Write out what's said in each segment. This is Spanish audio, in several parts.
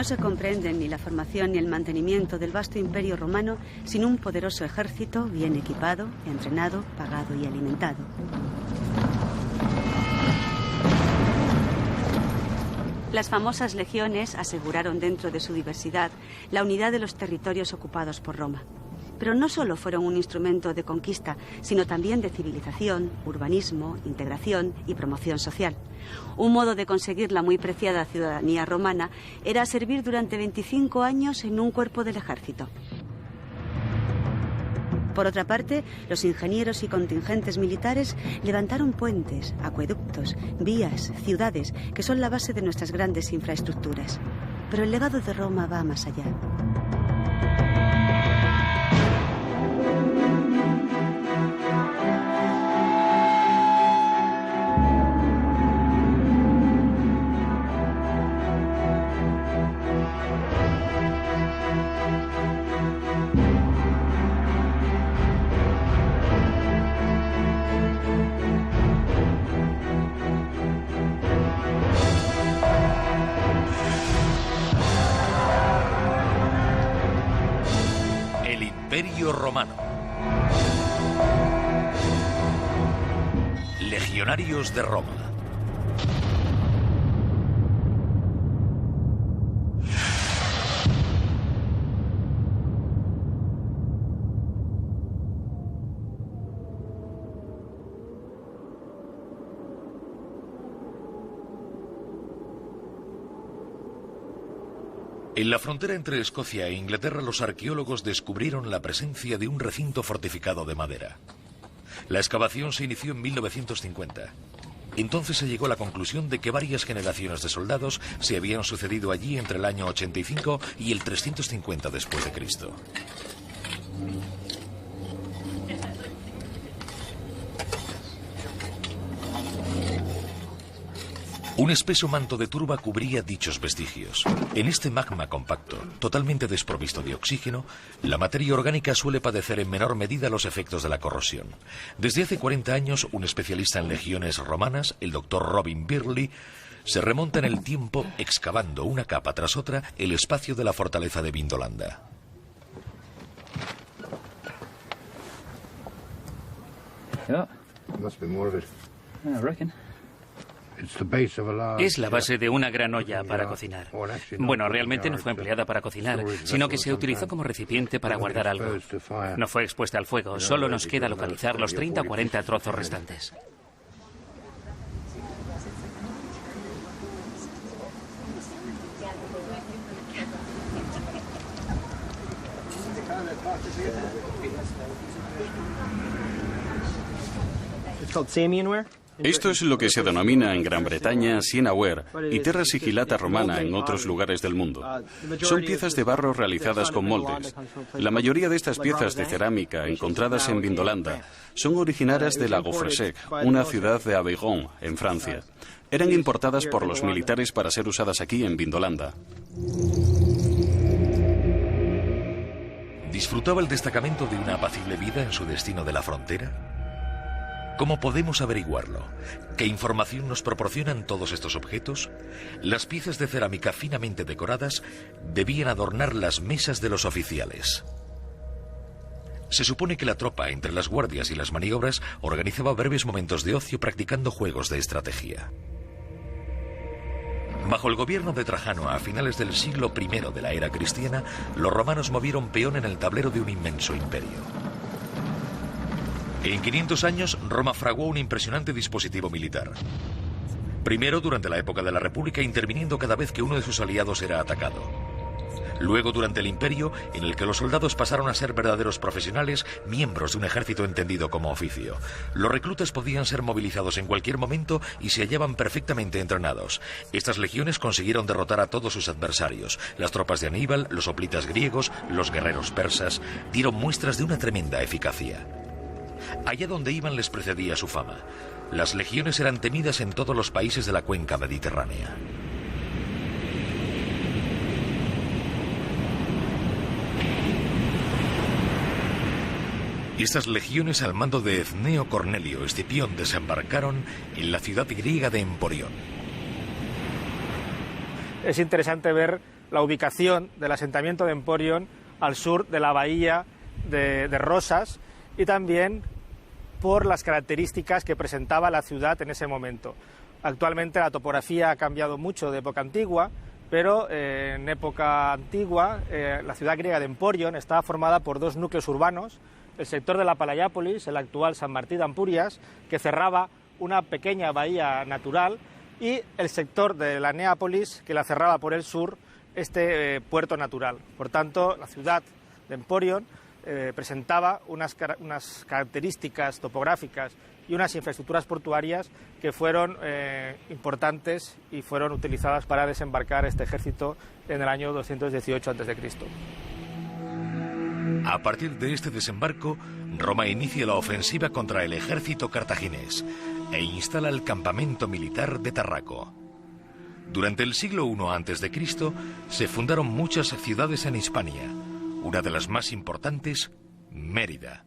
No se comprenden ni la formación ni el mantenimiento del vasto imperio romano sin un poderoso ejército bien equipado, entrenado, pagado y alimentado. Las famosas legiones aseguraron dentro de su diversidad la unidad de los territorios ocupados por Roma. Pero no solo fueron un instrumento de conquista, sino también de civilización, urbanismo, integración y promoción social. Un modo de conseguir la muy preciada ciudadanía romana era servir durante 25 años en un cuerpo del ejército. Por otra parte, los ingenieros y contingentes militares levantaron puentes, acueductos, vías, ciudades, que son la base de nuestras grandes infraestructuras. Pero el legado de Roma va más allá. Imperio Romano. Legionarios de Roma. En la frontera entre Escocia e Inglaterra, los arqueólogos descubrieron la presencia de un recinto fortificado de madera. La excavación se inició en 1950. Entonces se llegó a la conclusión de que varias generaciones de soldados se habían sucedido allí entre el año 85 y el 350 después de Cristo. Un espeso manto de turba cubría dichos vestigios. En este magma compacto, totalmente desprovisto de oxígeno, la materia orgánica suele padecer en menor medida los efectos de la corrosión. Desde hace 40 años, un especialista en legiones romanas, el doctor Robin Birley, se remonta en el tiempo excavando una capa tras otra el espacio de la fortaleza de Vindolanda. Es la base de una gran olla para cocinar. Bueno, realmente no fue empleada para cocinar, sino que se utilizó como recipiente para guardar algo. No fue expuesta al fuego, solo nos queda localizar los 30 o 40 trozos restantes. Esto es lo que se denomina en Gran Bretaña sienaware y terra sigillata romana en otros lugares del mundo. Son piezas de barro realizadas con moldes. La mayoría de estas piezas de cerámica encontradas en Vindolanda son originarias de La Gaufresec, una ciudad de Aveyron, en Francia. Eran importadas por los militares para ser usadas aquí en Vindolanda. ¿Disfrutaba el destacamento de una apacible vida en su destino de la frontera? ¿Cómo podemos averiguarlo? ¿Qué información nos proporcionan todos estos objetos? Las piezas de cerámica finamente decoradas debían adornar las mesas de los oficiales. Se supone que la tropa, entre las guardias y las maniobras, organizaba breves momentos de ocio practicando juegos de estrategia. Bajo el gobierno de Trajano, a finales del siglo I de la era cristiana, los romanos movieron peón en el tablero de un inmenso imperio. En 500 años, Roma fraguó un impresionante dispositivo militar. Primero, durante la época de la República, interviniendo cada vez que uno de sus aliados era atacado. Luego, durante el Imperio, en el que los soldados pasaron a ser verdaderos profesionales, miembros de un ejército entendido como oficio. Los reclutas podían ser movilizados en cualquier momento y se hallaban perfectamente entrenados. Estas legiones consiguieron derrotar a todos sus adversarios. Las tropas de Aníbal, los hoplitas griegos, los guerreros persas, dieron muestras de una tremenda eficacia. Allá donde iban les precedía su fama. Las legiones eran temidas en todos los países de la cuenca mediterránea. Estas legiones al mando de Cneo Cornelio Escipión desembarcaron en la ciudad griega de Emporión. Es interesante ver la ubicación del asentamiento de Emporion al sur de la bahía de Rosas y también por las características que presentaba la ciudad en ese momento. Actualmente la topografía ha cambiado mucho de época antigua, pero en época antigua la ciudad griega de Emporion estaba formada por dos núcleos urbanos, el sector de la Palayápolis, el actual San Martí de Ampurias, que cerraba una pequeña bahía natural, y el sector de la Neápolis, que la cerraba por el sur, este puerto natural. Por tanto, la ciudad de Emporion presentaba unas características topográficas y unas infraestructuras portuarias que fueron importantes y fueron utilizadas para desembarcar este ejército en el año 218 a.C. A partir de este desembarco, Roma inicia la ofensiva contra el ejército cartaginés e instala el campamento militar de Tarraco. Durante el siglo I a.C. se fundaron muchas ciudades en Hispania. Una de las más importantes, Mérida.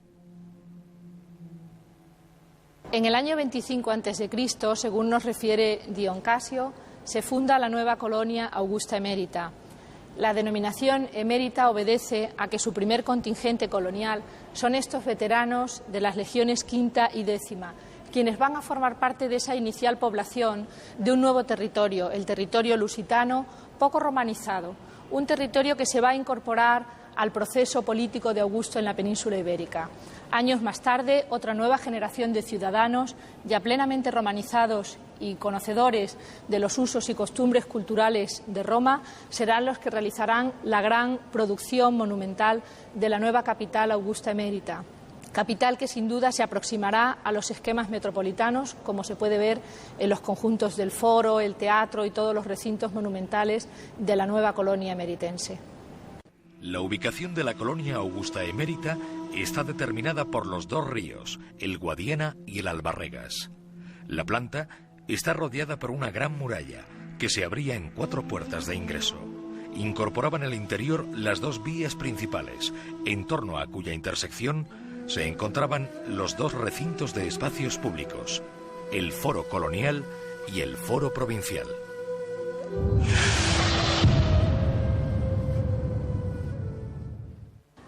En el año 25 a.C., según nos refiere Dion Casio, se funda la nueva colonia Augusta Emérita. La denominación emérita obedece a que su primer contingente colonial son estos veteranos de las legiones quinta y décima, quienes van a formar parte de esa inicial población de un nuevo territorio, el territorio lusitano, poco romanizado, un territorio que se va a incorporar al proceso político de Augusto en la península ibérica. Años más tarde, otra nueva generación de ciudadanos, ya plenamente romanizados y conocedores de los usos y costumbres culturales de Roma, serán los que realizarán la gran producción monumental de la nueva capital Augusta Emérita. Capital que sin duda se aproximará a los esquemas metropolitanos, como se puede ver en los conjuntos del Foro, el Teatro y todos los recintos monumentales de la nueva colonia emeritense. La ubicación de la colonia Augusta Emérita está determinada por los dos ríos, el Guadiana y el Albarregas. La planta está rodeada por una gran muralla que se abría en 4 puertas de ingreso. Incorporaba en el interior las 2 vías principales, en torno a cuya intersección se encontraban los 2 recintos de espacios públicos, el Foro Colonial y el Foro Provincial.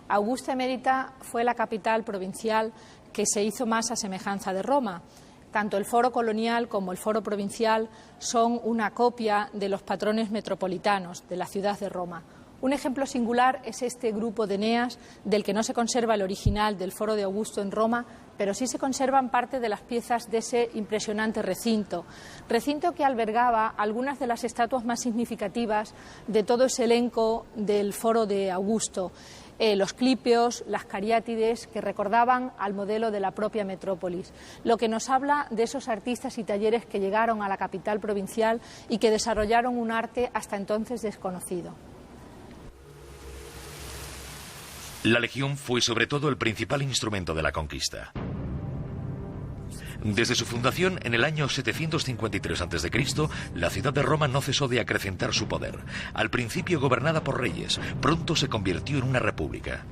Augusta Emérita fue la capital provincial que se hizo más a semejanza de Roma. Tanto el Foro Colonial como el Foro Provincial son una copia de los patrones metropolitanos de la ciudad de Roma. Un ejemplo singular es este grupo de eneas, del que no se conserva el original del Foro de Augusto en Roma, pero sí se conservan parte de las piezas de ese impresionante recinto que albergaba algunas de las estatuas más significativas de todo ese elenco del Foro de Augusto. Los clipeos, las cariátides, que recordaban al modelo de la propia metrópolis, lo que nos habla de esos artistas y talleres que llegaron a la capital provincial y que desarrollaron un arte hasta entonces desconocido. La legión fue sobre todo el principal instrumento de la conquista. Desde su fundación en el año 753 a.C., la ciudad de Roma no cesó de acrecentar su poder. Al principio gobernada por reyes, pronto se convirtió en una república.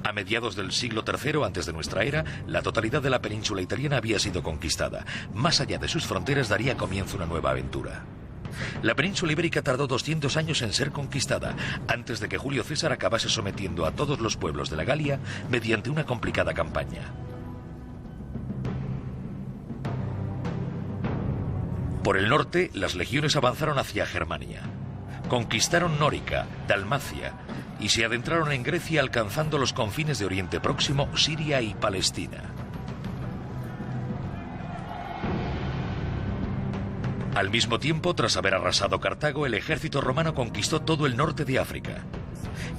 A mediados del siglo III antes de nuestra era, la totalidad de la península italiana había sido conquistada. Más allá de sus fronteras daría comienzo una nueva aventura. La península ibérica tardó 200 años en ser conquistada, antes de que Julio César acabase sometiendo a todos los pueblos de la Galia mediante una complicada campaña. Por el norte, las legiones avanzaron hacia Germania. Conquistaron Nórica, Dalmacia y se adentraron en Grecia alcanzando los confines de Oriente Próximo, Siria y Palestina. Al mismo tiempo, tras haber arrasado Cartago, el ejército romano conquistó todo el norte de África.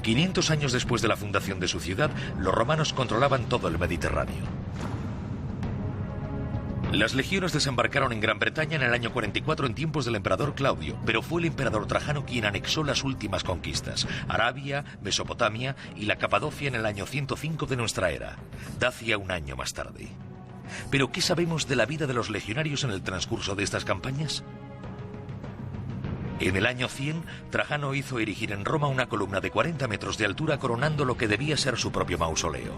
500 años después de la fundación de su ciudad, los romanos controlaban todo el Mediterráneo. Las legiones desembarcaron en Gran Bretaña en el año 44 en tiempos del emperador Claudio, pero fue el emperador Trajano quien anexó las últimas conquistas, Arabia, Mesopotamia y la Capadocia en el año 105 de nuestra era, Dacia un año más tarde. ¿Pero qué sabemos de la vida de los legionarios en el transcurso de estas campañas? En el año 100, Trajano hizo erigir en Roma una columna de 40 metros de altura coronando lo que debía ser su propio mausoleo.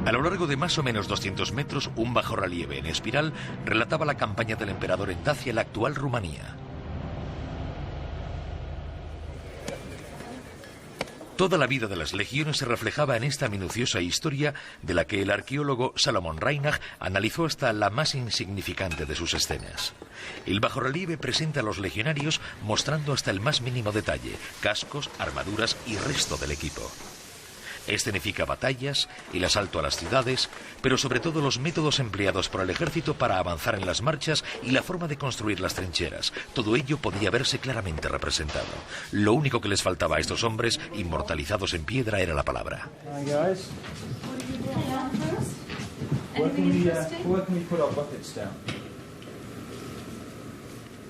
A lo largo de más o menos 200 metros, un bajorrelieve en espiral relataba la campaña del emperador en Dacia, la actual Rumanía. Toda la vida de las legiones se reflejaba en esta minuciosa historia de la que el arqueólogo Salomon Reinach analizó hasta la más insignificante de sus escenas. El bajorrelieve presenta a los legionarios mostrando hasta el más mínimo detalle, cascos, armaduras y resto del equipo. Escenifica batallas, el asalto a las ciudades, pero sobre todo los métodos empleados por el ejército para avanzar en las marchas y la forma de construir las trincheras. Todo ello podía verse claramente representado. Lo único que les faltaba a estos hombres, inmortalizados en piedra, era la palabra.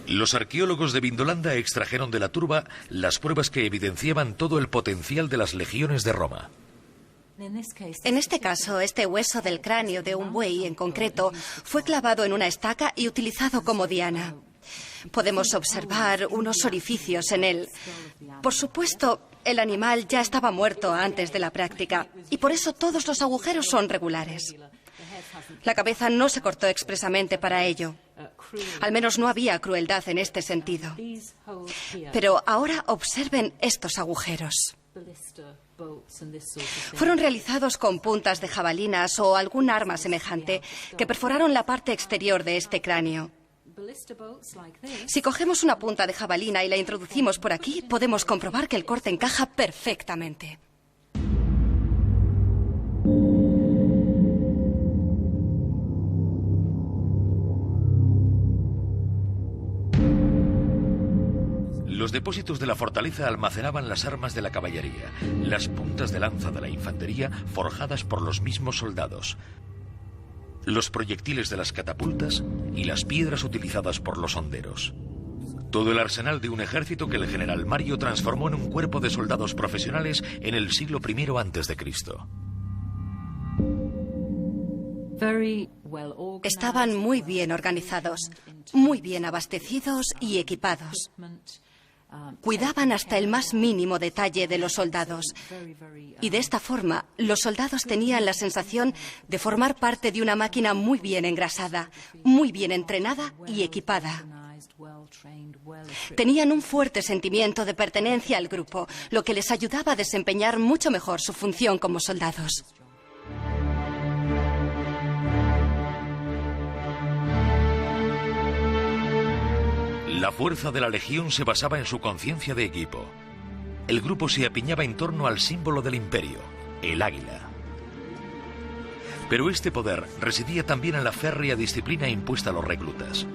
Los arqueólogos de Vindolanda extrajeron de la turba las pruebas que evidenciaban todo el potencial de las legiones de Roma. En este caso, este hueso del cráneo de un buey en concreto fue clavado en una estaca y utilizado como diana. Podemos observar unos orificios en él. Por supuesto, el animal ya estaba muerto antes de la práctica y por eso todos los agujeros son regulares. La cabeza no se cortó expresamente para ello. Al menos no había crueldad en este sentido. Pero ahora observen estos agujeros. Fueron realizados con puntas de jabalinas o algún arma semejante que perforaron la parte exterior de este cráneo. Si cogemos una punta de jabalina y la introducimos por aquí, podemos comprobar que el corte encaja perfectamente. Los depósitos de la fortaleza almacenaban las armas de la caballería, las puntas de lanza de la infantería forjadas por los mismos soldados, los proyectiles de las catapultas y las piedras utilizadas por los honderos. Todo el arsenal de un ejército que el general Mario transformó en un cuerpo de soldados profesionales en el siglo I a.C. Estaban muy bien organizados, muy bien abastecidos y equipados. Cuidaban hasta el más mínimo detalle de los soldados. Y de esta forma, los soldados tenían la sensación de formar parte de una máquina muy bien engrasada, muy bien entrenada y equipada. Tenían un fuerte sentimiento de pertenencia al grupo, lo que les ayudaba a desempeñar mucho mejor su función como soldados. La fuerza de la legión se basaba en su conciencia de equipo. El grupo se apiñaba en torno al símbolo del imperio, el águila. Pero este poder residía también en la férrea disciplina impuesta a los reclutas.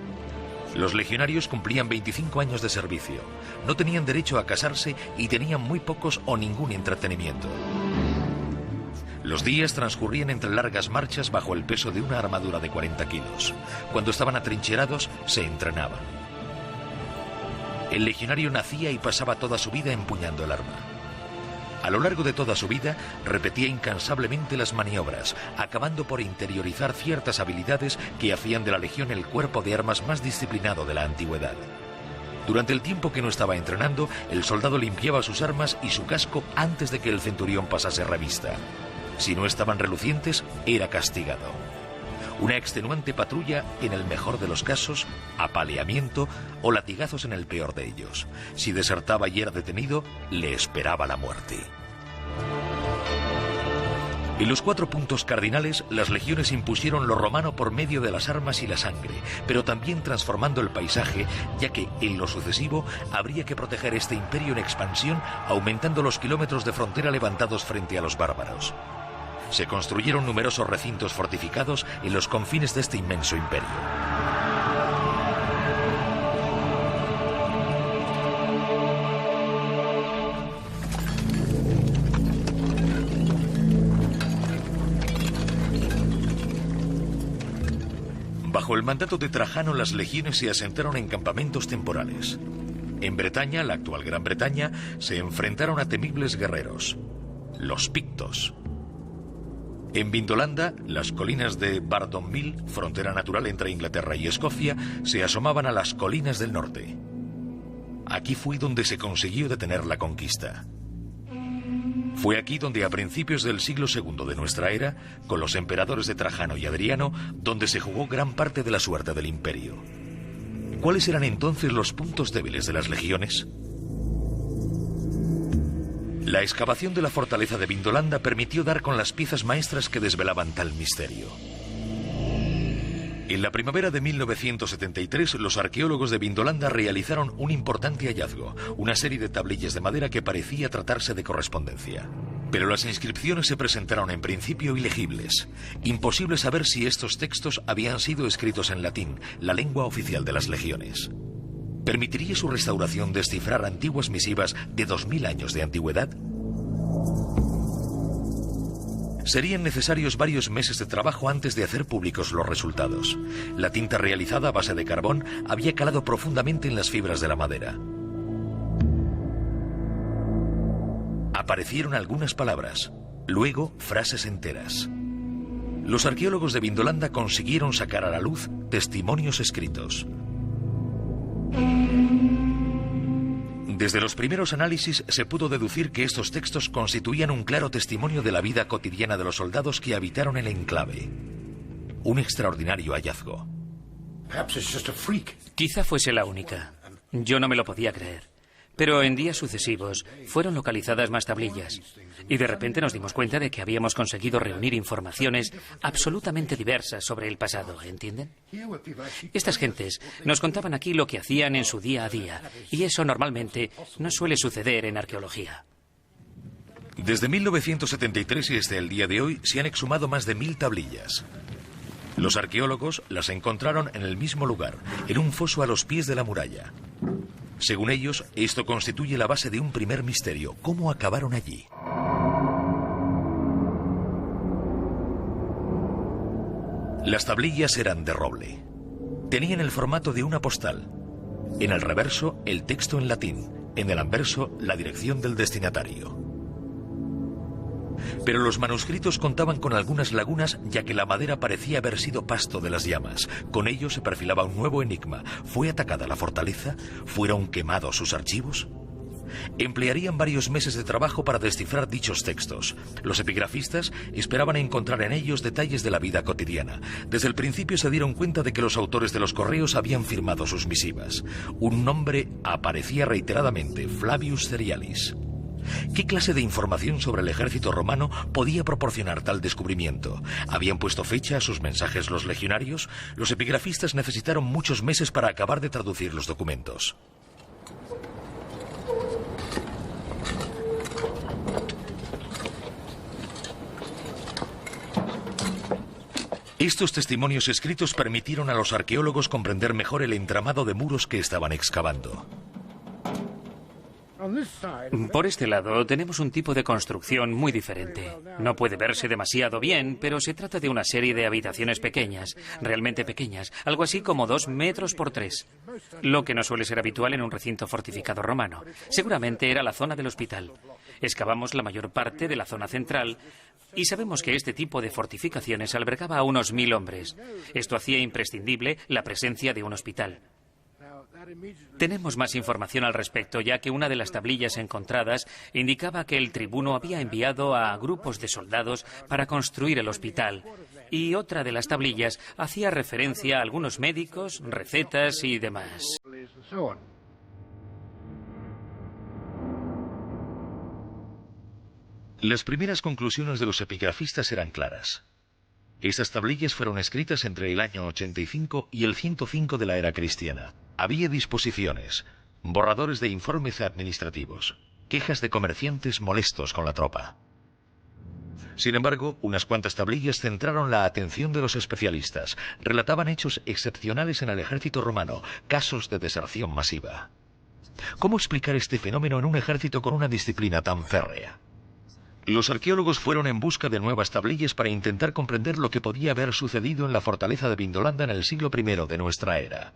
Los legionarios cumplían 25 años de servicio, no tenían derecho a casarse y tenían muy pocos o ningún entretenimiento. Los días transcurrían entre largas marchas bajo el peso de una armadura de 40 kilos. Cuando estaban atrincherados, se entrenaban. El legionario nacía y pasaba toda su vida empuñando el arma. A lo largo de toda su vida, repetía incansablemente las maniobras, acabando por interiorizar ciertas habilidades que hacían de la legión el cuerpo de armas más disciplinado de la antigüedad. Durante el tiempo que no estaba entrenando, el soldado limpiaba sus armas y su casco antes de que el centurión pasase revista. Si no estaban relucientes, era castigado. Una extenuante patrulla en el mejor de los casos, apaleamiento o latigazos en el peor de ellos. Si desertaba y era detenido, le esperaba la muerte. En los 4 puntos cardinales, las legiones impusieron lo romano por medio de las armas y la sangre, pero también transformando el paisaje, ya que en lo sucesivo habría que proteger este imperio en expansión, aumentando los kilómetros de frontera levantados frente a los bárbaros. Se construyeron numerosos recintos fortificados en los confines de este inmenso imperio. Bajo el mandato de Trajano, las legiones se asentaron en campamentos temporales. En Bretaña, la actual Gran Bretaña, se enfrentaron a temibles guerreros, los pictos. En Vindolanda, las colinas de Bardonville, frontera natural entre Inglaterra y Escocia, se asomaban a las colinas del norte. Aquí fue donde se consiguió detener la conquista. Fue aquí donde a principios del siglo II de nuestra era, con los emperadores de Trajano y Adriano, donde se jugó gran parte de la suerte del imperio. ¿Cuáles eran entonces los puntos débiles de las legiones? La excavación de la fortaleza de Vindolanda permitió dar con las piezas maestras que desvelaban tal misterio. En la primavera de 1973, los arqueólogos de Vindolanda realizaron un importante hallazgo, una serie de tablillas de madera que parecía tratarse de correspondencia. Pero las inscripciones se presentaron en principio ilegibles. Imposible saber si estos textos habían sido escritos en latín, la lengua oficial de las legiones. ¿Permitiría su restauración descifrar antiguas misivas de 2000 años de antigüedad? Serían necesarios varios meses de trabajo antes de hacer públicos los resultados. La tinta realizada a base de carbón había calado profundamente en las fibras de la madera. Aparecieron algunas palabras, luego frases enteras. Los arqueólogos de Vindolanda consiguieron sacar a la luz testimonios escritos. Desde los primeros análisis se pudo deducir que estos textos constituían un claro testimonio de la vida cotidiana de los soldados que habitaron el enclave. Un extraordinario hallazgo. Quizá fuese la única. Yo no me lo podía creer. Pero en días sucesivos fueron localizadas más tablillas y de repente nos dimos cuenta de que habíamos conseguido reunir informaciones absolutamente diversas sobre el pasado, ¿entienden? Estas gentes nos contaban aquí lo que hacían en su día a día y eso normalmente no suele suceder en arqueología. Desde 1973 y hasta el día de hoy se han exhumado más de 1000 tablillas. Los arqueólogos las encontraron en el mismo lugar, en un foso a los pies de la muralla. Según ellos, esto constituye la base de un primer misterio. ¿Cómo acabaron allí? Las tablillas eran de roble. Tenían el formato de una postal. En el reverso, el texto en latín. En el anverso, la dirección del destinatario. Pero los manuscritos contaban con algunas lagunas, ya que la madera parecía haber sido pasto de las llamas. Con ello se perfilaba un nuevo enigma. ¿Fue atacada la fortaleza? ¿Fueron quemados sus archivos? Emplearían varios meses de trabajo para descifrar dichos textos. Los epigrafistas esperaban encontrar en ellos detalles de la vida cotidiana. Desde el principio se dieron cuenta de que los autores de los correos habían firmado sus misivas. Un nombre aparecía reiteradamente: Flavius Cerialis. ¿Qué clase de información sobre el ejército romano podía proporcionar tal descubrimiento? ¿Habían puesto fecha a sus mensajes los legionarios? Los epigrafistas necesitaron muchos meses para acabar de traducir los documentos. Estos testimonios escritos permitieron a los arqueólogos comprender mejor el entramado de muros que estaban excavando. Por este lado tenemos un tipo de construcción muy diferente. No puede verse demasiado bien, pero se trata de una serie de habitaciones pequeñas, realmente pequeñas, algo así como 2 metros por 3, lo que no suele ser habitual en un recinto fortificado romano. Seguramente era la zona del hospital. Excavamos la mayor parte de la zona central y sabemos que este tipo de fortificaciones albergaba a unos 1000 hombres. Esto hacía imprescindible la presencia de un hospital. Tenemos más información al respecto, ya que una de las tablillas encontradas indicaba que el tribuno había enviado a grupos de soldados para construir el hospital, y otra de las tablillas hacía referencia a algunos médicos, recetas y demás. Las primeras conclusiones de los epigrafistas eran claras. Estas tablillas fueron escritas entre el año 85 y el 105 de la era cristiana. Había disposiciones, borradores de informes administrativos, quejas de comerciantes molestos con la tropa. Sin embargo, unas cuantas tablillas centraron la atención de los especialistas. Relataban hechos excepcionales en el ejército romano, casos de deserción masiva. ¿Cómo explicar este fenómeno en un ejército con una disciplina tan férrea? Los arqueólogos fueron en busca de nuevas tablillas para intentar comprender lo que podía haber sucedido en la fortaleza de Vindolanda en el siglo I de nuestra era.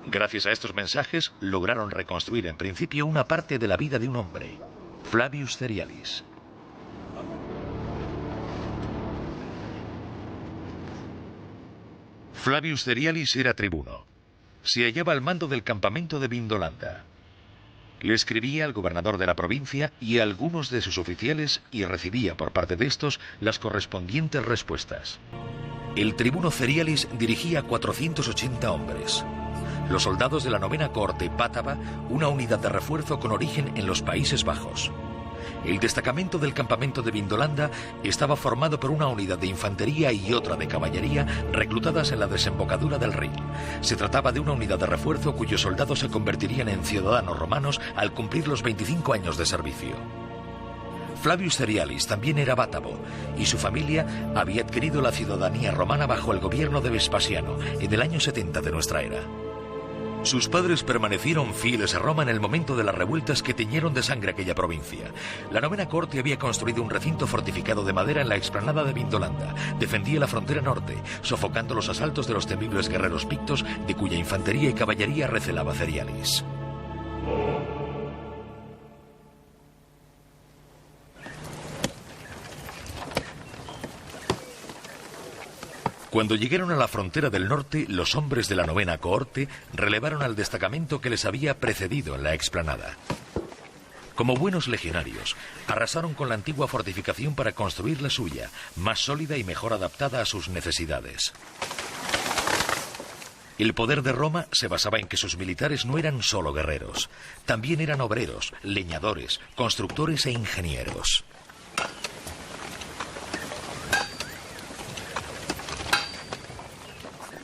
Gracias a estos mensajes, lograron reconstruir en principio una parte de la vida de un hombre, Flavius Cerialis. Flavius Cerialis era tribuno. Se hallaba al mando del campamento de Vindolanda. Le escribía al gobernador de la provincia y a algunos de sus oficiales y recibía por parte de estos las correspondientes respuestas. El tribuno Cerialis dirigía 480 hombres. los soldados de la 9ª Cohorte Bátava, una unidad de refuerzo con origen en los Países Bajos. El destacamento del campamento de Vindolanda estaba formado por una unidad de infantería y otra de caballería reclutadas en la desembocadura del Rin. Se trataba de una unidad de refuerzo cuyos soldados se convertirían en ciudadanos romanos al cumplir los 25 años de servicio. Flavius Cerialis también era bátavo y su familia había adquirido la ciudadanía romana bajo el gobierno de Vespasiano en el año 70 de nuestra era. Sus padres permanecieron fieles a Roma en el momento de las revueltas que teñieron de sangre aquella provincia. La 9ª Cohorte había construido un recinto fortificado de madera en la explanada de Vindolanda. Defendía la frontera norte, sofocando los asaltos de los temibles guerreros pictos, de cuya infantería y caballería recelaba Cerialis. Cuando llegaron a la frontera del norte, los hombres de la 9ª Cohorte relevaron al destacamento que les había precedido en la explanada. Como buenos legionarios, arrasaron con la antigua fortificación para construir la suya, más sólida y mejor adaptada a sus necesidades. El poder de Roma se basaba en que sus militares no eran solo guerreros, también eran obreros, leñadores, constructores e ingenieros.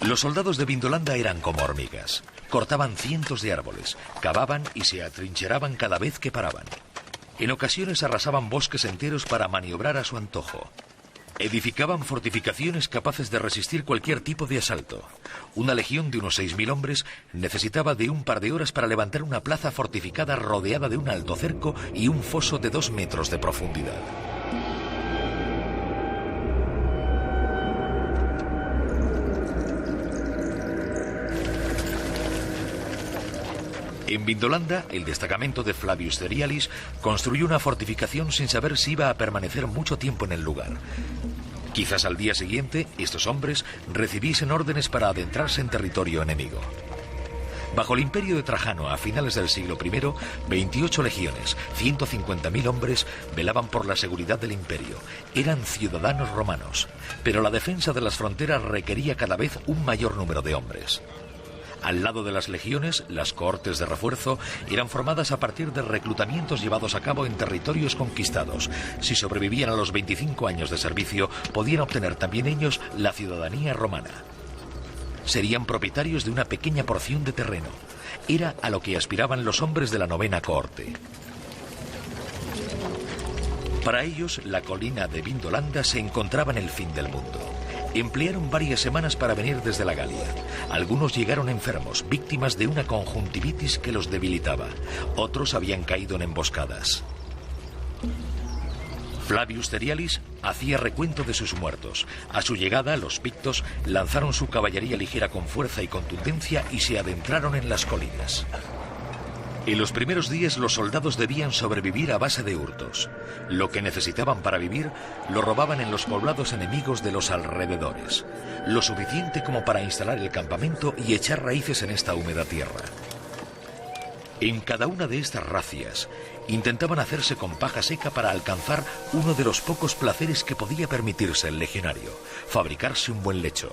Los soldados de Vindolanda eran como hormigas. Cortaban cientos de árboles, cavaban y se atrincheraban cada vez que paraban. En ocasiones arrasaban bosques enteros para maniobrar a su antojo. Edificaban fortificaciones capaces de resistir cualquier tipo de asalto. Una legión de unos 6.000 hombres necesitaba de un par de horas para levantar una plaza fortificada rodeada de un alto cerco y un foso de 2 metros de profundidad. En Vindolanda, el destacamento de Flavius Cerialis construyó una fortificación sin saber si iba a permanecer mucho tiempo en el lugar. Quizás al día siguiente, estos hombres recibiesen órdenes para adentrarse en territorio enemigo. Bajo el imperio de Trajano, a finales del siglo I, 28 legiones, 150.000 hombres velaban por la seguridad del imperio. Eran ciudadanos romanos, pero la defensa de las fronteras requería cada vez un mayor número de hombres. Al lado de las legiones, las cohortes de refuerzo eran formadas a partir de reclutamientos llevados a cabo en territorios conquistados. Si sobrevivían a los 25 años de servicio, podían obtener también ellos la ciudadanía romana. Serían propietarios de una pequeña porción de terreno. Era a lo que aspiraban los hombres de la 9ª Cohorte. Para ellos, la colina de Vindolanda se encontraba en el fin del mundo. Emplearon varias semanas para venir desde la Galia. Algunos llegaron enfermos, víctimas de una conjuntivitis que los debilitaba. Otros habían caído en emboscadas. Flavius Cerialis hacía recuento de sus muertos. A su llegada, los pictos lanzaron su caballería ligera con fuerza y contundencia y se adentraron en las colinas. En los primeros días los soldados debían sobrevivir a base de hurtos. Lo que necesitaban para vivir lo robaban en los poblados enemigos de los alrededores. Lo suficiente como para instalar el campamento y echar raíces en esta húmeda tierra. En cada una de estas racias intentaban hacerse con paja seca para alcanzar uno de los pocos placeres que podía permitirse el legionario: fabricarse un buen lecho.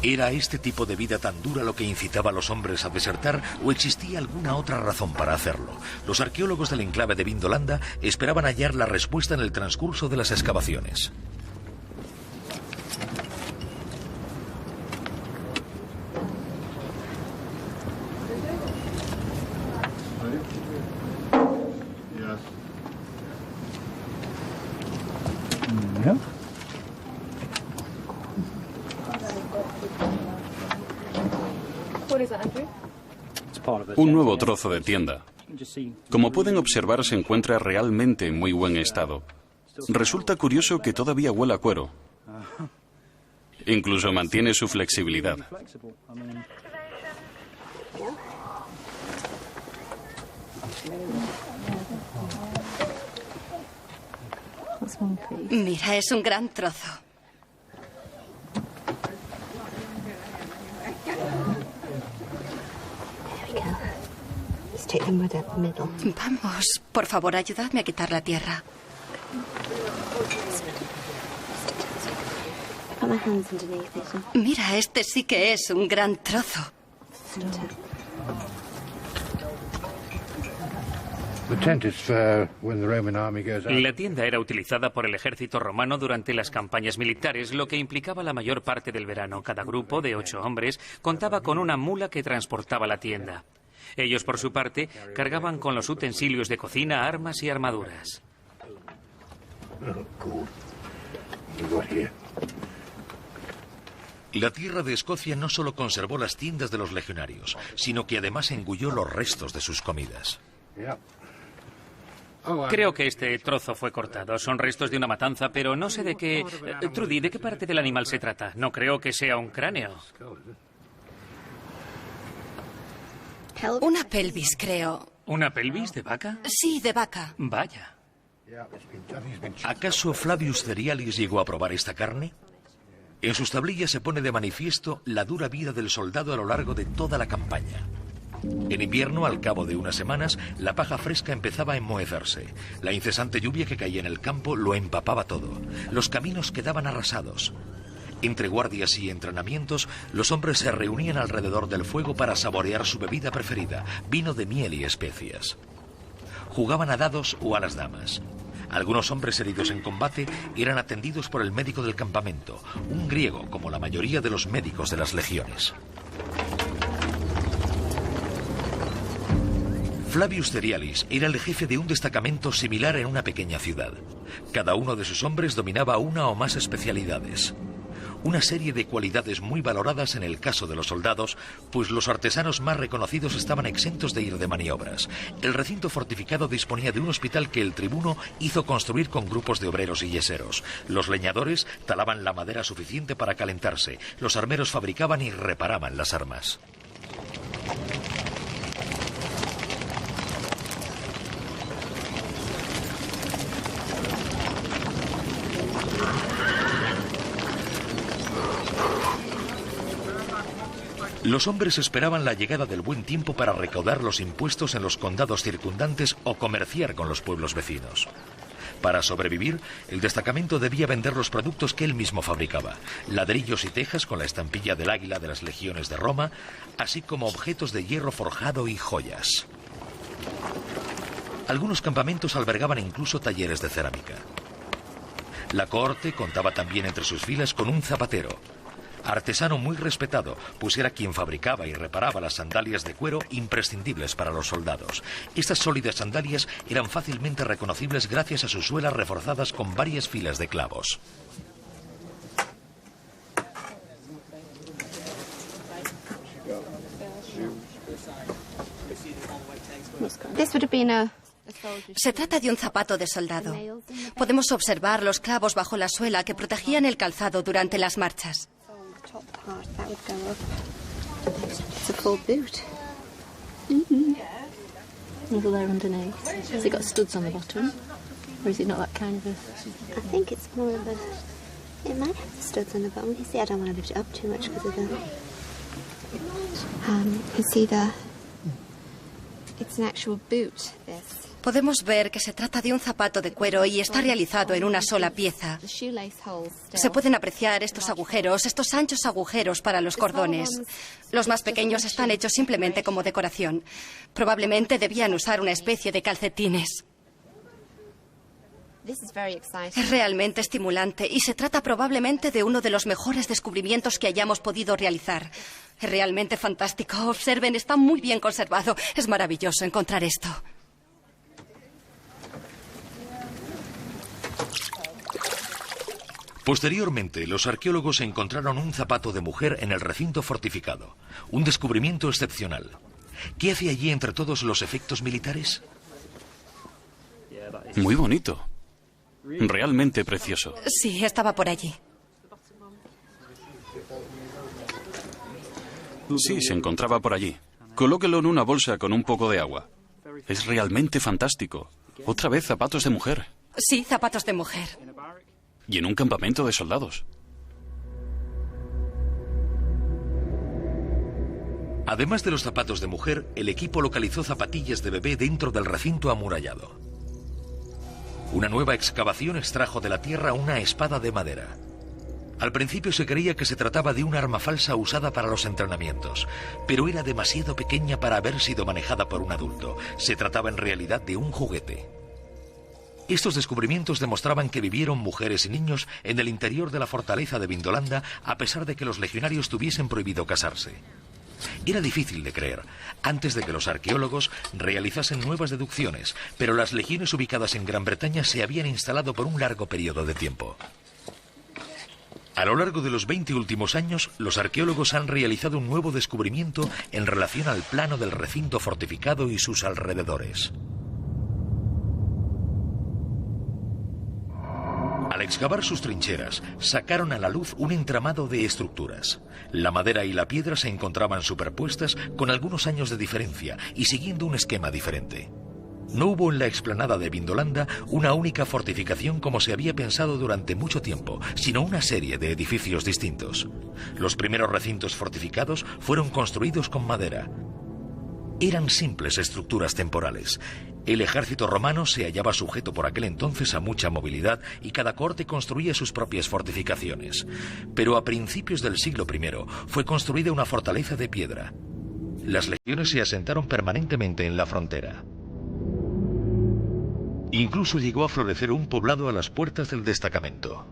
¿Era este tipo de vida tan dura lo que incitaba a los hombres a desertar o existía alguna otra razón para hacerlo? Los arqueólogos del enclave de Vindolanda esperaban hallar la respuesta en el transcurso de las excavaciones. Un nuevo trozo de tienda. Como pueden observar, se encuentra realmente en muy buen estado. Resulta curioso que todavía huela a cuero. Incluso mantiene su flexibilidad. Mira, es un gran trozo. Vamos, por favor, ayudadme a quitar la tierra. Mira, este sí que es un gran trozo. La tienda era utilizada por el ejército romano durante las campañas militares, lo que implicaba la mayor parte del verano. Cada grupo de 8 hombres contaba con una mula que transportaba la tienda. Ellos, por su parte, cargaban con los utensilios de cocina, armas y armaduras. La tierra de Escocia no solo conservó las tiendas de los legionarios, sino que además engulló los restos de sus comidas. Creo que este trozo fue cortado. Son restos de una matanza, pero no sé de qué... Trudy, ¿de qué parte del animal se trata? No creo que sea un cráneo. Una pelvis, creo. ¿Una pelvis de vaca? Sí, de vaca. Vaya. ¿Acaso Flavius Cerialis llegó a probar esta carne? En sus tablillas se pone de manifiesto la dura vida del soldado a lo largo de toda la campaña. En invierno, al cabo de unas semanas, la paja fresca empezaba a enmohecerse. La incesante lluvia que caía en el campo lo empapaba todo. Los caminos quedaban arrasados. Entre guardias y entrenamientos, los hombres se reunían alrededor del fuego para saborear su bebida preferida, vino de miel y especias. Jugaban a dados o a las damas. Algunos hombres heridos en combate eran atendidos por el médico del campamento, un griego como la mayoría de los médicos de las legiones. Flavius Cerialis era el jefe de un destacamento similar en una pequeña ciudad. Cada uno de sus hombres dominaba una o más especialidades. Una serie de cualidades muy valoradas en el caso de los soldados, pues los artesanos más reconocidos estaban exentos de ir de maniobras. El recinto fortificado disponía de un hospital que el tribuno hizo construir con grupos de obreros y yeseros. Los leñadores talaban la madera suficiente para calentarse. Los armeros fabricaban y reparaban las armas. Los hombres esperaban la llegada del buen tiempo para recaudar los impuestos en los condados circundantes o comerciar con los pueblos vecinos. Para sobrevivir, el destacamento debía vender los productos que él mismo fabricaba, ladrillos y tejas con la estampilla del águila de las legiones de Roma, así como objetos de hierro forjado y joyas. Algunos campamentos albergaban incluso talleres de cerámica. La cohorte contaba también entre sus filas con un zapatero, artesano muy respetado, pues era quien fabricaba y reparaba las sandalias de cuero imprescindibles para los soldados. Estas sólidas sandalias eran fácilmente reconocibles gracias a sus suelas reforzadas con varias filas de clavos. Se trata de un zapato de soldado. Podemos observar los clavos bajo la suela que protegían el calzado durante las marchas. Top part that would go up. It's a full boot. Little there underneath. Has it got studs on the bottom, or is it not that kind of a? I think it's more of a. It might have the studs on the bottom. You see, I don't want to lift it up too much because of the. You see the. It's an actual boot. This. Podemos ver que se trata de un zapato de cuero y está realizado en una sola pieza. Se pueden apreciar estos agujeros, estos anchos agujeros para los cordones. Los más pequeños están hechos simplemente como decoración. Probablemente debían usar una especie de calcetines. Es realmente estimulante y se trata probablemente de uno de los mejores descubrimientos que hayamos podido realizar. Es realmente fantástico. Observen, está muy bien conservado. Es maravilloso encontrar esto. Posteriormente, los arqueólogos encontraron un zapato de mujer en el recinto fortificado. Un descubrimiento excepcional. ¿Qué hace allí entre todos los efectos militares? Muy bonito. Realmente precioso. Sí, estaba por allí. Sí, se encontraba por allí. Colóquelo en una bolsa con un poco de agua. Es realmente fantástico. Otra vez zapatos de mujer. Sí, zapatos de mujer. Y en un campamento de soldados. Además de los zapatos de mujer, el equipo localizó zapatillas de bebé dentro del recinto amurallado. Una nueva excavación extrajo de la tierra una espada de madera. Al principio se creía que se trataba de un arma falsa usada para los entrenamientos, pero era demasiado pequeña para haber sido manejada por un adulto. Se trataba en realidad de un juguete. Estos descubrimientos demostraban que vivieron mujeres y niños en el interior de la fortaleza de Vindolanda, a pesar de que los legionarios tuviesen prohibido casarse. Era difícil de creer, antes de que los arqueólogos realizasen nuevas deducciones, pero las legiones ubicadas en Gran Bretaña se habían instalado por un largo periodo de tiempo. A lo largo de los 20 últimos años, los arqueólogos han realizado un nuevo descubrimiento en relación al plano del recinto fortificado y sus alrededores. Al excavar sus trincheras, sacaron a la luz un entramado de estructuras. La madera y la piedra se encontraban superpuestas con algunos años de diferencia y siguiendo un esquema diferente. No hubo en la explanada de Vindolanda una única fortificación como se había pensado durante mucho tiempo, sino una serie de edificios distintos. Los primeros recintos fortificados fueron construidos con madera. Eran simples estructuras temporales. El ejército romano se hallaba sujeto por aquel entonces a mucha movilidad y cada corte construía sus propias fortificaciones. Pero a principios del siglo I fue construida una fortaleza de piedra. Las legiones se asentaron permanentemente en la frontera. Incluso llegó a florecer un poblado a las puertas del destacamento.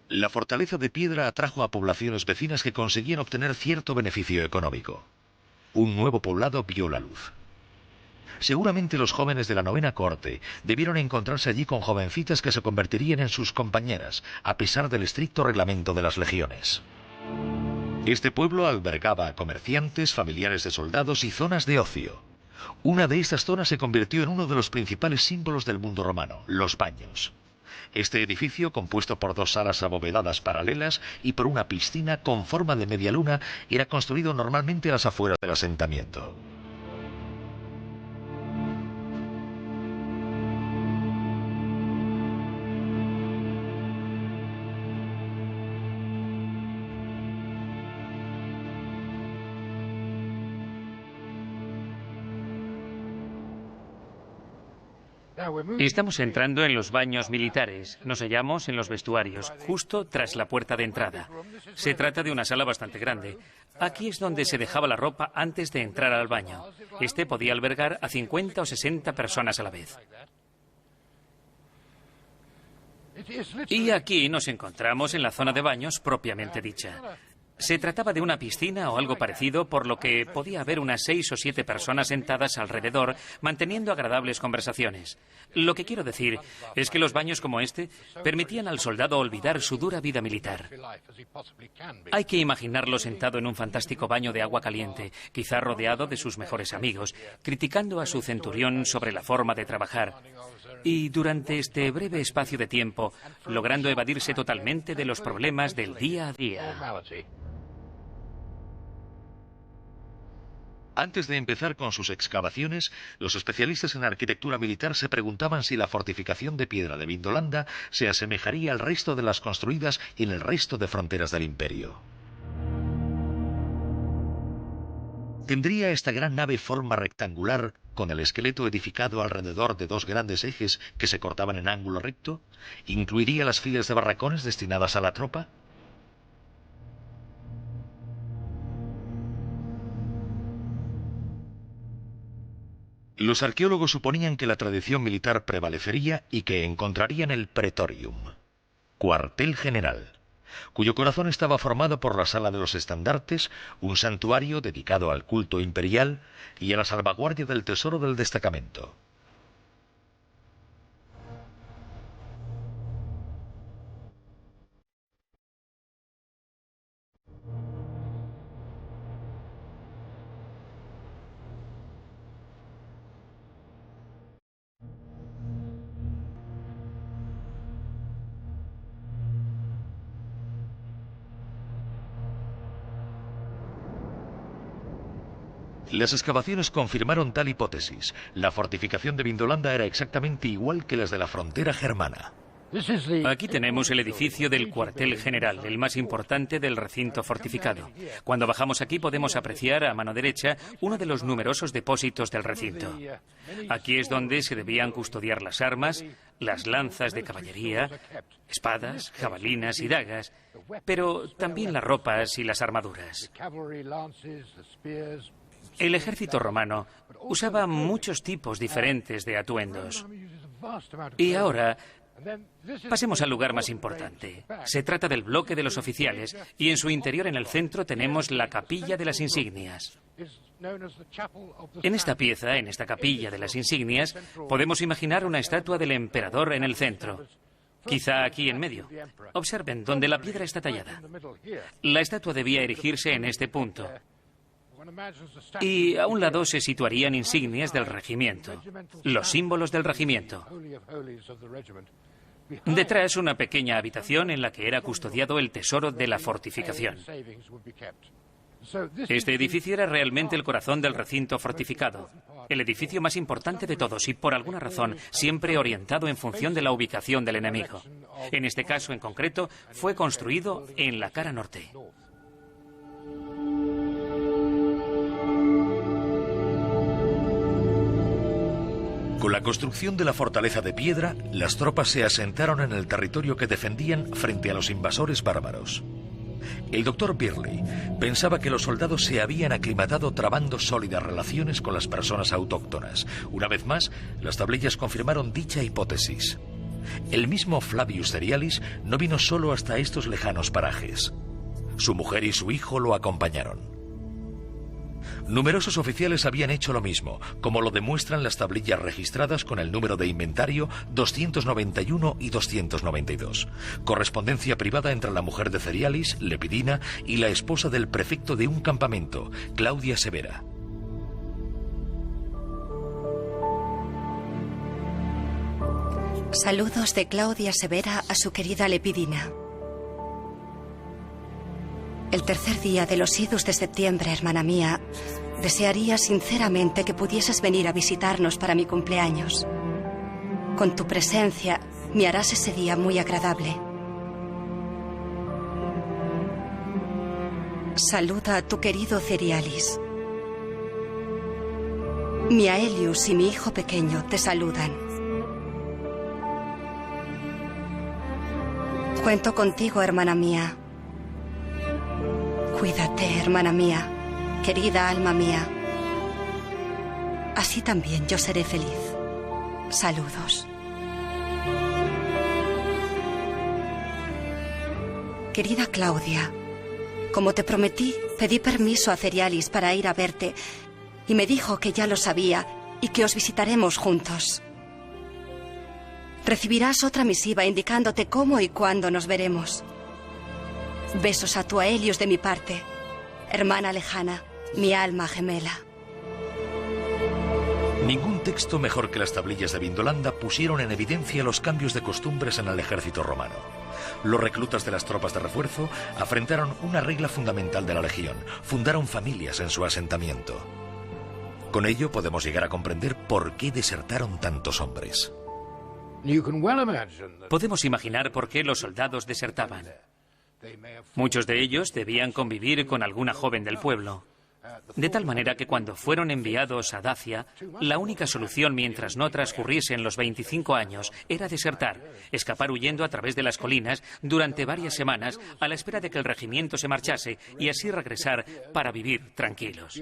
La fortaleza de piedra atrajo a poblaciones vecinas que conseguían obtener cierto beneficio económico. Un nuevo poblado vio la luz. Seguramente los jóvenes de la novena corte debieron encontrarse allí con jovencitas que se convertirían en sus compañeras, a pesar del estricto reglamento de las legiones. Este pueblo albergaba a comerciantes, familiares de soldados y zonas de ocio. Una de estas zonas se convirtió en uno de los principales símbolos del mundo romano, los baños. Este edificio, compuesto por dos salas abovedadas paralelas y por una piscina con forma de media luna, era construido normalmente a las afueras del asentamiento. Estamos entrando en los baños militares. Nos hallamos en los vestuarios, justo tras la puerta de entrada. Se trata de una sala bastante grande. Aquí es donde se dejaba la ropa antes de entrar al baño. Este podía albergar a 50 o 60 personas a la vez. Y aquí nos encontramos en la zona de baños propiamente dicha. Se trataba de una piscina o algo parecido, por lo que podía haber unas 6 o 7 personas sentadas alrededor, manteniendo agradables conversaciones. Lo que quiero decir es que los baños como este permitían al soldado olvidar su dura vida militar. Hay que imaginarlo sentado en un fantástico baño de agua caliente, quizá rodeado de sus mejores amigos, criticando a su centurión sobre la forma de trabajar. Y durante este breve espacio de tiempo, logrando evadirse totalmente de los problemas del día a día. Antes de empezar con sus excavaciones, los especialistas en arquitectura militar se preguntaban si la fortificación de piedra de Vindolanda se asemejaría al resto de las construidas en el resto de fronteras del imperio. ¿Tendría esta gran nave forma rectangular, con el esqueleto edificado alrededor de dos grandes ejes que se cortaban en ángulo recto? ¿Incluiría las filas de barracones destinadas a la tropa? Los arqueólogos suponían que la tradición militar prevalecería y que encontrarían el Praetorium, cuartel general, cuyo corazón estaba formado por la sala de los estandartes, un santuario dedicado al culto imperial y a la salvaguardia del tesoro del destacamento. Las excavaciones confirmaron tal hipótesis. La fortificación de Vindolanda era exactamente igual que las de la frontera germana. Aquí tenemos el edificio del cuartel general, el más importante del recinto fortificado. Cuando bajamos aquí podemos apreciar a mano derecha uno de los numerosos depósitos del recinto. Aquí es donde se debían custodiar las armas, las lanzas de caballería, espadas, jabalinas y dagas, pero también las ropas y las armaduras. El ejército romano usaba muchos tipos diferentes de atuendos. Y ahora pasemos al lugar más importante. Se trata del bloque de los oficiales y en su interior, en el centro, tenemos la capilla de las insignias. En esta pieza, en esta capilla de las insignias, podemos imaginar una estatua del emperador en el centro. Quizá aquí en medio. Observen donde la piedra está tallada. La estatua debía erigirse en este punto. Y a un lado se situarían insignias del regimiento, los símbolos del regimiento. Detrás, una pequeña habitación en la que era custodiado el tesoro de la fortificación. Este edificio era realmente el corazón del recinto fortificado, el edificio más importante de todos y, por alguna razón, siempre orientado en función de la ubicación del enemigo. En este caso en concreto, fue construido en la cara norte. Con la construcción de la fortaleza de piedra, las tropas se asentaron en el territorio que defendían frente a los invasores bárbaros. El doctor Birley pensaba que los soldados se habían aclimatado trabando sólidas relaciones con las personas autóctonas. Una vez más, las tablillas confirmaron dicha hipótesis. El mismo Flavius Cerialis no vino solo hasta estos lejanos parajes. Su mujer y su hijo lo acompañaron. Numerosos oficiales habían hecho lo mismo, como lo demuestran las tablillas registradas con el número de inventario 291 y 292. Correspondencia privada entre la mujer de Cerialis, Lepidina, y la esposa del prefecto de un campamento, Claudia Severa. Saludos de Claudia Severa a su querida Lepidina. El tercer día de los idus de septiembre, hermana mía, desearía sinceramente que pudieses venir a visitarnos para mi cumpleaños. Con tu presencia me harás ese día muy agradable. Saluda a tu querido Cerialis. Mi Aelius y mi hijo pequeño te saludan. Cuento contigo, hermana mía. Cuídate, hermana mía, querida alma mía. Así también yo seré feliz. Saludos. Querida Claudia, como te prometí, pedí permiso a Cerialis para ir a verte y me dijo que ya lo sabía y que os visitaremos juntos. Recibirás otra misiva indicándote cómo y cuándo nos veremos. Besos a tu Aelius de mi parte, hermana lejana, mi alma gemela. Ningún texto mejor que las tablillas de Vindolanda pusieron en evidencia los cambios de costumbres en el ejército romano. Los reclutas de las tropas de refuerzo afrentaron una regla fundamental de la legión: fundaron familias en su asentamiento. Con ello podemos llegar a comprender por qué desertaron tantos hombres. Podemos imaginar por qué los soldados desertaban. Muchos de ellos debían convivir con alguna joven del pueblo, de tal manera que cuando fueron enviados a Dacia, la única solución mientras no transcurriesen los 25 años era desertar, escapar huyendo a través de las colinas durante varias semanas a la espera de que el regimiento se marchase y así regresar para vivir tranquilos.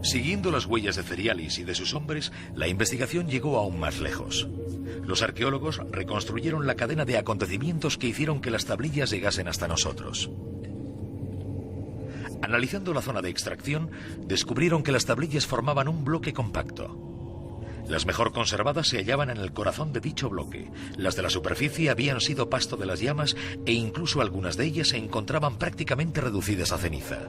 Siguiendo las huellas de Cerialis y de sus hombres, la investigación llegó aún más lejos. Los arqueólogos reconstruyeron la cadena de acontecimientos que hicieron que las tablillas llegasen hasta nosotros. Analizando la zona de extracción, descubrieron que las tablillas formaban un bloque compacto. Las mejor conservadas se hallaban en el corazón de dicho bloque. Las de la superficie habían sido pasto de las llamas e incluso algunas de ellas se encontraban prácticamente reducidas a ceniza.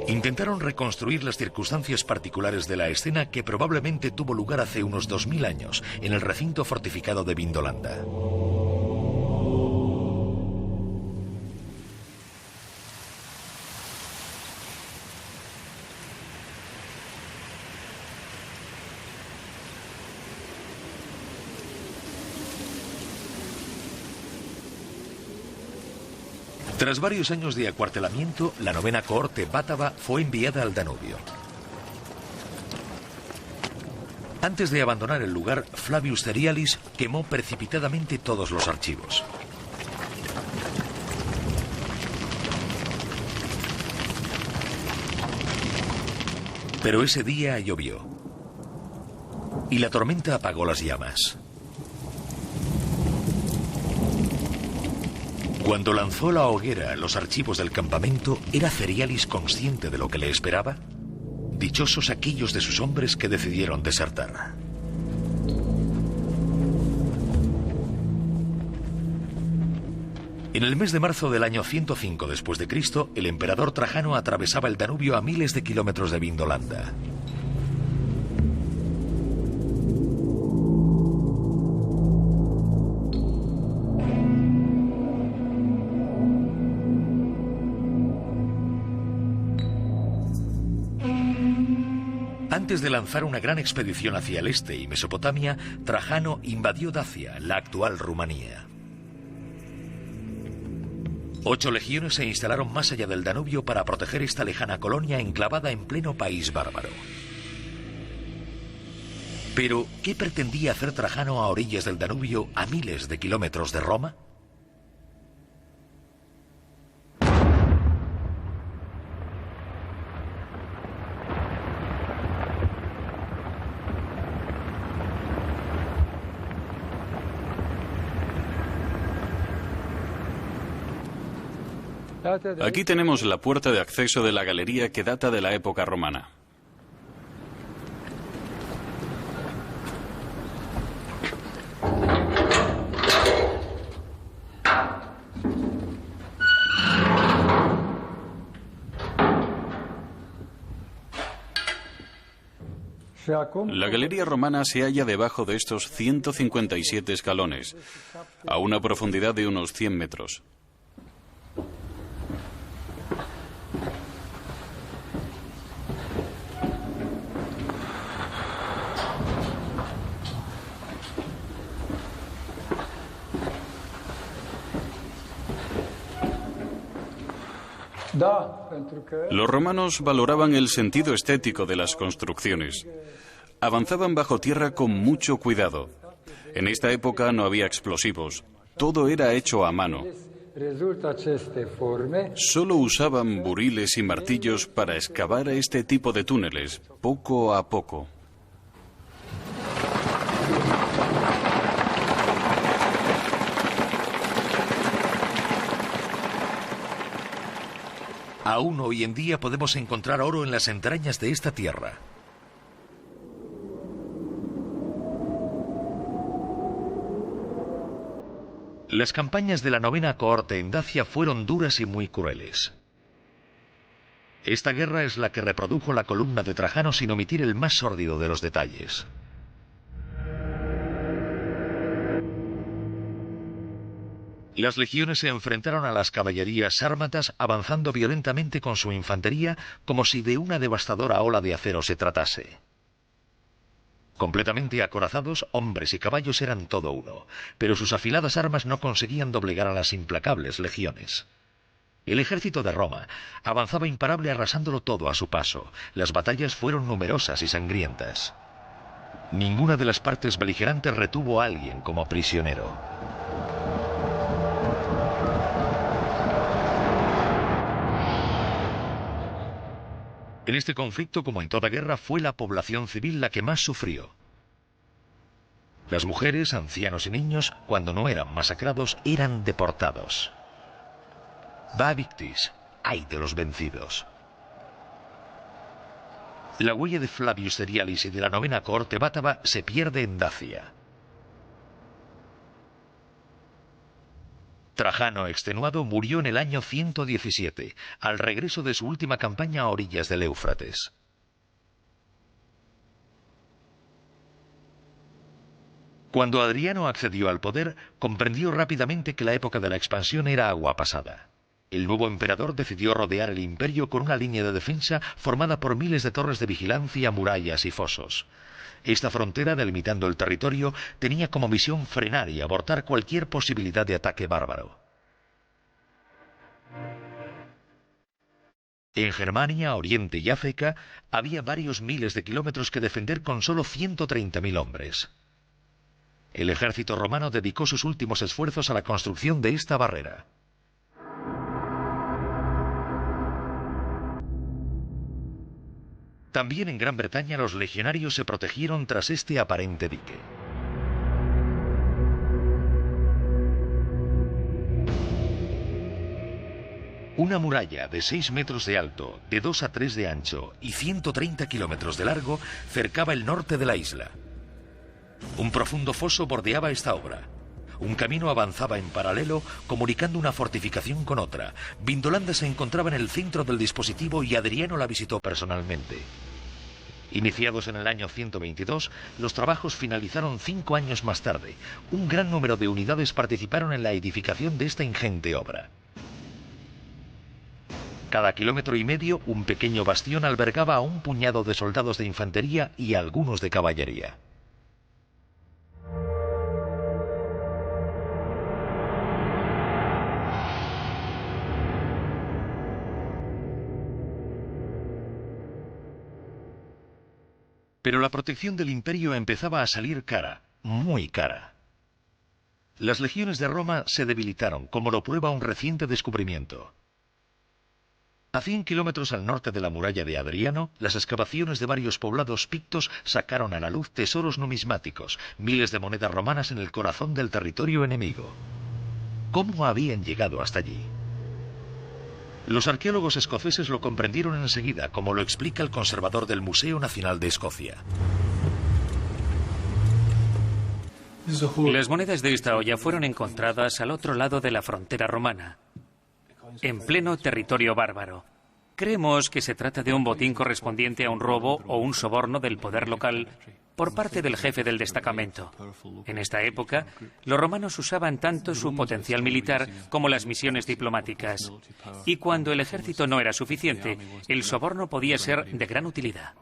Intentaron reconstruir las circunstancias particulares de la escena que probablemente tuvo lugar hace unos 2000 años en el recinto fortificado de Vindolanda. Tras varios años de acuartelamiento, la novena cohorte bátava fue enviada al Danubio. Antes de abandonar el lugar, Flavius Cerialis quemó precipitadamente todos los archivos. Pero ese día llovió y la tormenta apagó las llamas. Cuando lanzó la hoguera los archivos del campamento, ¿era Cerialis consciente de lo que le esperaba? Dichosos aquellos de sus hombres que decidieron desertar. En el mes de marzo del año 105 después de Cristo, el emperador Trajano atravesaba el Danubio a miles de kilómetros de Vindolanda. Antes de lanzar una gran expedición hacia el este y Mesopotamia, Trajano invadió Dacia, la actual Rumanía. 8 legiones se instalaron más allá del Danubio para proteger esta lejana colonia enclavada en pleno país bárbaro. Pero, ¿qué pretendía hacer Trajano a orillas del Danubio, a miles de kilómetros de Roma? Aquí tenemos la puerta de acceso de la galería que data de la época romana. La galería romana se halla debajo de estos 157 escalones, a una profundidad de unos 100 metros. Los romanos valoraban el sentido estético de las construcciones. Avanzaban bajo tierra con mucho cuidado. En esta época no había explosivos. Todo era hecho a mano. Solo usaban buriles y martillos para excavar este tipo de túneles, poco a poco. Aún hoy en día podemos encontrar oro en las entrañas de esta tierra. Las campañas de la novena cohorte en Dacia fueron duras y muy crueles. Esta guerra es la que reprodujo la columna de Trajano sin omitir el más sórdido de los detalles. Las legiones se enfrentaron a las caballerías sármatas avanzando violentamente con su infantería como si de una devastadora ola de acero se tratase. Completamente acorazados, hombres y caballos eran todo uno, pero sus afiladas armas no conseguían doblegar a las implacables legiones. El ejército de Roma avanzaba imparable arrasándolo todo a su paso. Las batallas fueron numerosas y sangrientas. Ninguna de las partes beligerantes retuvo a alguien como prisionero. En este conflicto, como en toda guerra, fue la población civil la que más sufrió. Las mujeres, ancianos y niños, cuando no eran masacrados, eran deportados. Va victis, ay de los vencidos. La huella de Flavius Cerialis y de la novena cohorte bátava se pierde en Dacia. Trajano, extenuado, murió en el año 117, al regreso de su última campaña a orillas del Éufrates. Cuando Adriano accedió al poder, comprendió rápidamente que la época de la expansión era agua pasada. El nuevo emperador decidió rodear el imperio con una línea de defensa formada por miles de torres de vigilancia, murallas y fosos. Esta frontera, delimitando el territorio, tenía como misión frenar y abortar cualquier posibilidad de ataque bárbaro. En Germania, Oriente y África había varios miles de kilómetros que defender con solo 130.000 hombres. El ejército romano dedicó sus últimos esfuerzos a la construcción de esta barrera. También en Gran Bretaña los legionarios se protegieron tras este aparente dique. Una muralla de 6 metros de alto, de 2 a 3 de ancho y 130 kilómetros de largo cercaba el norte de la isla. Un profundo foso bordeaba esta obra. Un camino avanzaba en paralelo, comunicando una fortificación con otra. Vindolanda se encontraba en el centro del dispositivo y Adriano la visitó personalmente. Iniciados en el año 122, los trabajos finalizaron 5 años más tarde. Un gran número de unidades participaron en la edificación de esta ingente obra. Cada kilómetro y medio, un pequeño bastión albergaba a un puñado de soldados de infantería y algunos de caballería. Pero la protección del imperio empezaba a salir cara, muy cara. Las legiones de Roma se debilitaron, como lo prueba un reciente descubrimiento. A 100 kilómetros al norte de la muralla de Adriano, las excavaciones de varios poblados pictos sacaron a la luz tesoros numismáticos, miles de monedas romanas en el corazón del territorio enemigo. ¿Cómo habían llegado hasta allí? Los arqueólogos escoceses lo comprendieron enseguida, como lo explica el conservador del Museo Nacional de Escocia. Las monedas de esta olla fueron encontradas al otro lado de la frontera romana, en pleno territorio bárbaro. Creemos que se trata de un botín correspondiente a un robo o un soborno del poder local por parte del jefe del destacamento. En esta época, los romanos usaban tanto su potencial militar como las misiones diplomáticas. Y cuando el ejército no era suficiente, el soborno podía ser de gran utilidad.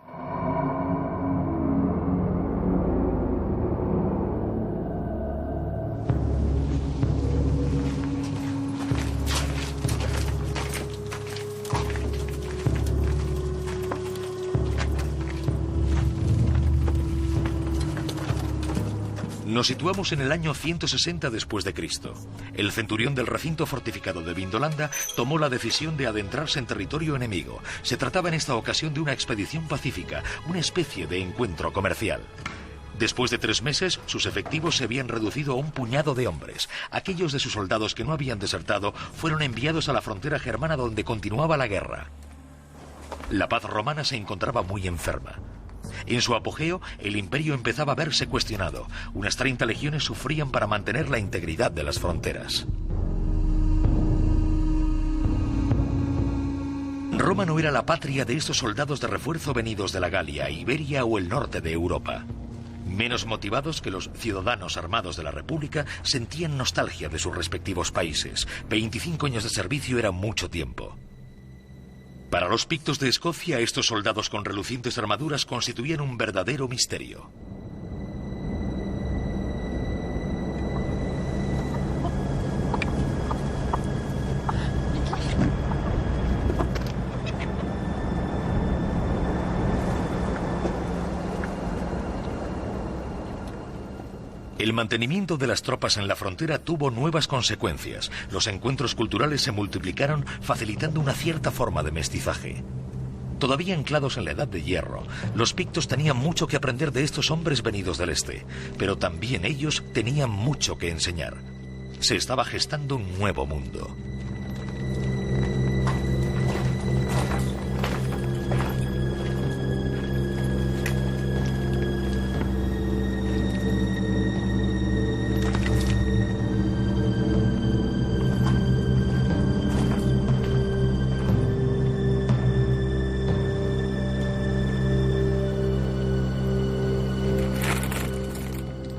Nos situamos en el año 160 después de Cristo. El centurión del recinto fortificado de Vindolanda tomó la decisión de adentrarse en territorio enemigo. Se trataba en esta ocasión de una expedición pacífica, una especie de encuentro comercial. Después de 3 meses, sus efectivos se habían reducido a un puñado de hombres. Aquellos de sus soldados que no habían desertado fueron enviados a la frontera germana donde continuaba la guerra. La paz romana se encontraba muy enferma. En su apogeo, el imperio empezaba a verse cuestionado. Unas 30 legiones sufrían para mantener la integridad de las fronteras. Roma no era la patria de estos soldados de refuerzo venidos de la Galia, Iberia o el norte de Europa. Menos motivados que los ciudadanos armados de la República, sentían nostalgia de sus respectivos países. 25 años de servicio era mucho tiempo. Para los pictos de Escocia, estos soldados con relucientes armaduras constituían un verdadero misterio. El mantenimiento de las tropas en la frontera tuvo nuevas consecuencias. Los encuentros culturales se multiplicaron, facilitando una cierta forma de mestizaje. Todavía anclados en la Edad de Hierro, los pictos tenían mucho que aprender de estos hombres venidos del este, pero también ellos tenían mucho que enseñar. Se estaba gestando un nuevo mundo.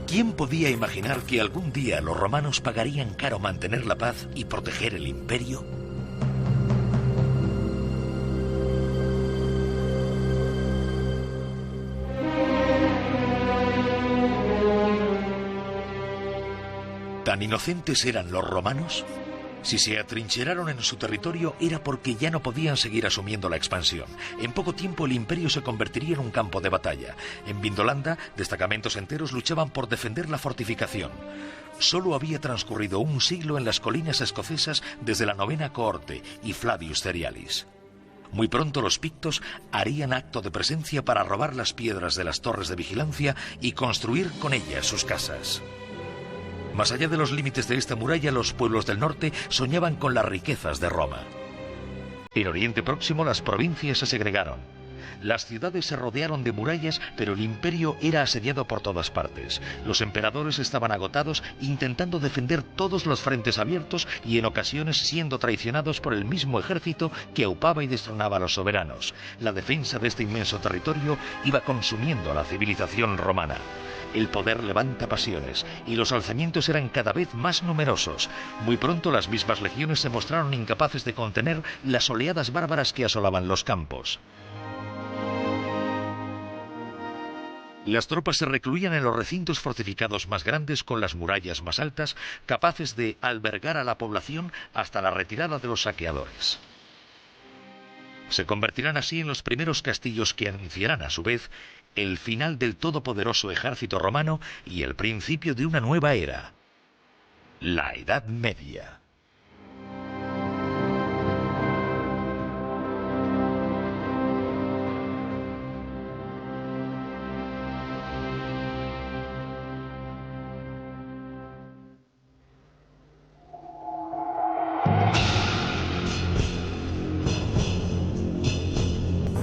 ¿Quién podía imaginar que algún día los romanos pagarían caro mantener la paz y proteger el imperio? ¿Tan inocentes eran los romanos? Si se atrincheraron en su territorio era porque ya no podían seguir asumiendo la expansión. En poco tiempo el imperio se convertiría en un campo de batalla. En Vindolanda, destacamentos enteros luchaban por defender la fortificación. Solo había transcurrido un siglo en las colinas escocesas desde la 9ª cohorte y Flavius Cerialis. Muy pronto los pictos harían acto de presencia para robar las piedras de las torres de vigilancia y construir con ellas sus casas. Más allá de los límites de esta muralla, los pueblos del norte soñaban con las riquezas de Roma. En Oriente Próximo las provincias se segregaron. Las ciudades se rodearon de murallas, pero el imperio era asediado por todas partes. Los emperadores estaban agotados intentando defender todos los frentes abiertos y en ocasiones siendo traicionados por el mismo ejército que aupaba y destronaba a los soberanos. La defensa de este inmenso territorio iba consumiendo a la civilización romana. El poder levanta pasiones y los alzamientos eran cada vez más numerosos. Muy pronto las mismas legiones se mostraron incapaces de contener las oleadas bárbaras que asolaban los campos. Las tropas se recluían en los recintos fortificados más grandes con las murallas más altas, capaces de albergar a la población hasta la retirada de los saqueadores. Se convertirán así en los primeros castillos que anunciarán a su vez el final del todopoderoso ejército romano y el principio de una nueva era, la Edad Media.